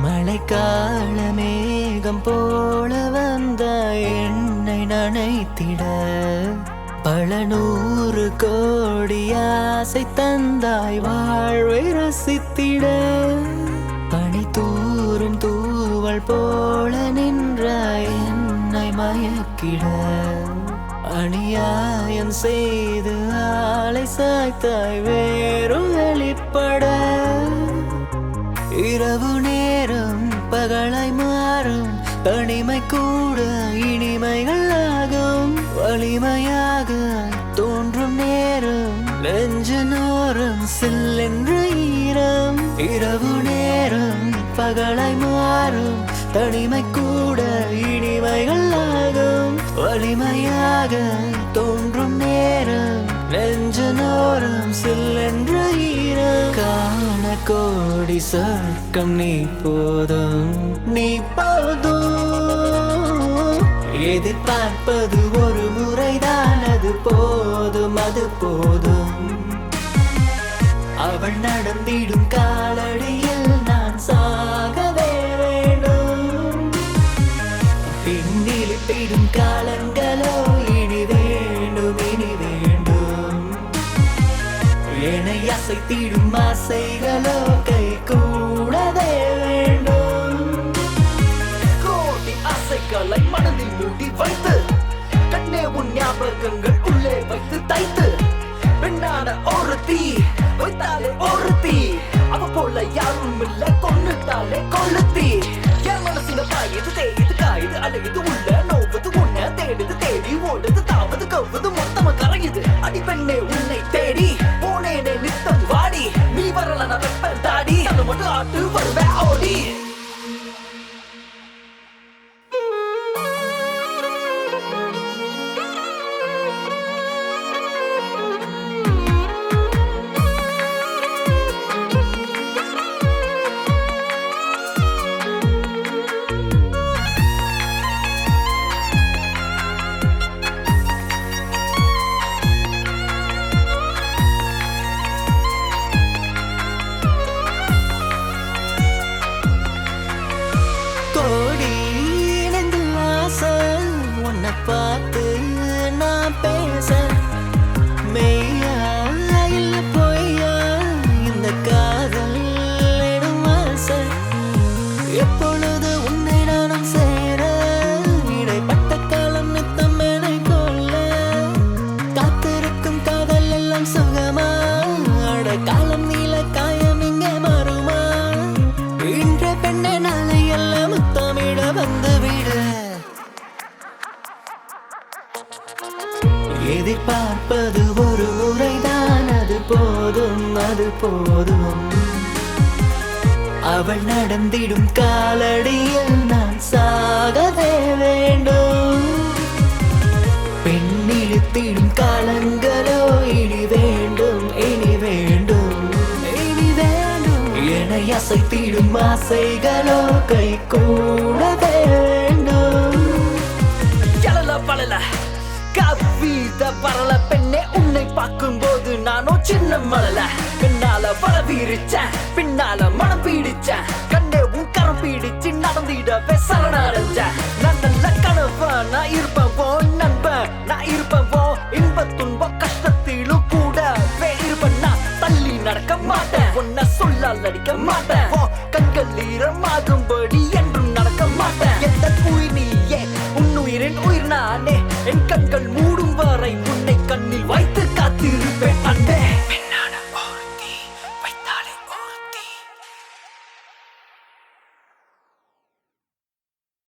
மழைக்கால மேகம் போல வந்த என்னை நனைத்திட பல நூறு கோடி ஆசை தந்தாய் வாழ்வை ரசித்திட பனி தூரும் தூவல் போல நின்ற என்னை மயக்கிட அநியாயம் செய்து ஆளை சாய்த்தாய் வேறும் வெளிப்பட இரவு நேரம் பகலாய் மாறும் தனிமை கூட இனிமைகள் ஆகும் வலிமையாக தோன்றும் நேரம் நெஞ்சனோரம் சில்லென்ற ஈரம் இரவு நேரம் பகலாய் மாறும் தனிமை கூட இனிமைகள் ஆகும் வலிமையாக தோன்றும் நேரம் நெஞ்சனோரம் சில்லென்ற ஈரம் காண கோடி சொர்க்கம் நீ போதும் நீ போதும் எதிர்பார்ப்பது ஒரு முறைதான் அது போதும் அது போதும் அவள் நடந்திடும் காலடியில் நான் சாகவே வேண்டும் பின்னிலிப்பிடும் காலங்களோ இனி வேண்டும் இனி வேண்டும் என்னை அசைத்திடும் ஆசைகளோ கை கூடவே வேண்டும் கோடி ஆசைகளை மனதில் மூடி வைத்து கண்ணே உன் ஞாபகங்கள் உள்ளே வைத்து தைத்து பெண்ணான ஒரு தீ வைத்தாலே ஒரு தீ அவ போல யாரும் இல்ல கொன்னுட்டாலே கொளுத்தி என் மனசுல பாயுது தேயுது காயுது அலையுது உள்ள நோவது உன்ன தேடுது தேடி ஓடுது தாவது கவ்வது மொத்தமா கரையுது அடி பெண்ணே உன்னை தேடி போனேனே நித்தம் வாடி நீ வரல நான் வெப்பன் தாடி அது மட்டும் ஆட்டு வருவேன் ஓடி கோடி நெஞ்சில் ஆசை உன்னை பார்த்து நான் பேச மெய்யா இல்ல பொய்யா இந்த காதல் எனும் ஆசை எப்பொழுது உன்னை நானும் சேர இடைப்பட்ட காலம் நித்தம் என்னை கொள்ள காத்திருக்கும் காதல் எல்லாம் சுகமா அட காலம் நீல காயம் இங்கே மாறுமா இன்ற பெண்ணை நாளை எல்லாம் முத்தமிட வந்துவிட எதிர்பார்ப்பது ஒரு முறைதான் அது போதும் அது போதும் அவள் நடந்திடும் காலடியில் நான் சாகவே வேண்டும் பெண்ணிழுத்திடும் காலங்களோ இனி வேண்டும் இனி வேண்டும் இனி வேண்டும் என்னை அசைத்திடும் ஆசைகளோ கை கூட வேண்டும் எழல பழல கவித பரல பெண்ணே உன்னை பார்க்கும் போது நானோ சின்ன மழல பின்னால பல வீரிச்ச பின்னால மனம் பீடிச்ச கண்ணே உன் கரம் பீடிச்சு நடந்திடவே சரணடைஞ்ச நான் நல்ல கணவன் நான் இருப்பேன் போ நண்பன் நான் இருப்பேன் போ இன்ப துன்ப கஷ்டத்திலும் கூடவே இருப்பேன் நான் தள்ளி நடக்க மாட்டேன் உன்னை சொல்லால் அடிக்க மாட்டேன் கண்கள் ஈரமாகும்படி என்றும் நடக்க மாட்டேன் எந்த உயிர் நீயே உன்னுயிரின் உயிர் நானே என் கண்கள் மூடும் வரை உன்னை கண்ணில் வைத்து காத்திருப்பேன் அன்பே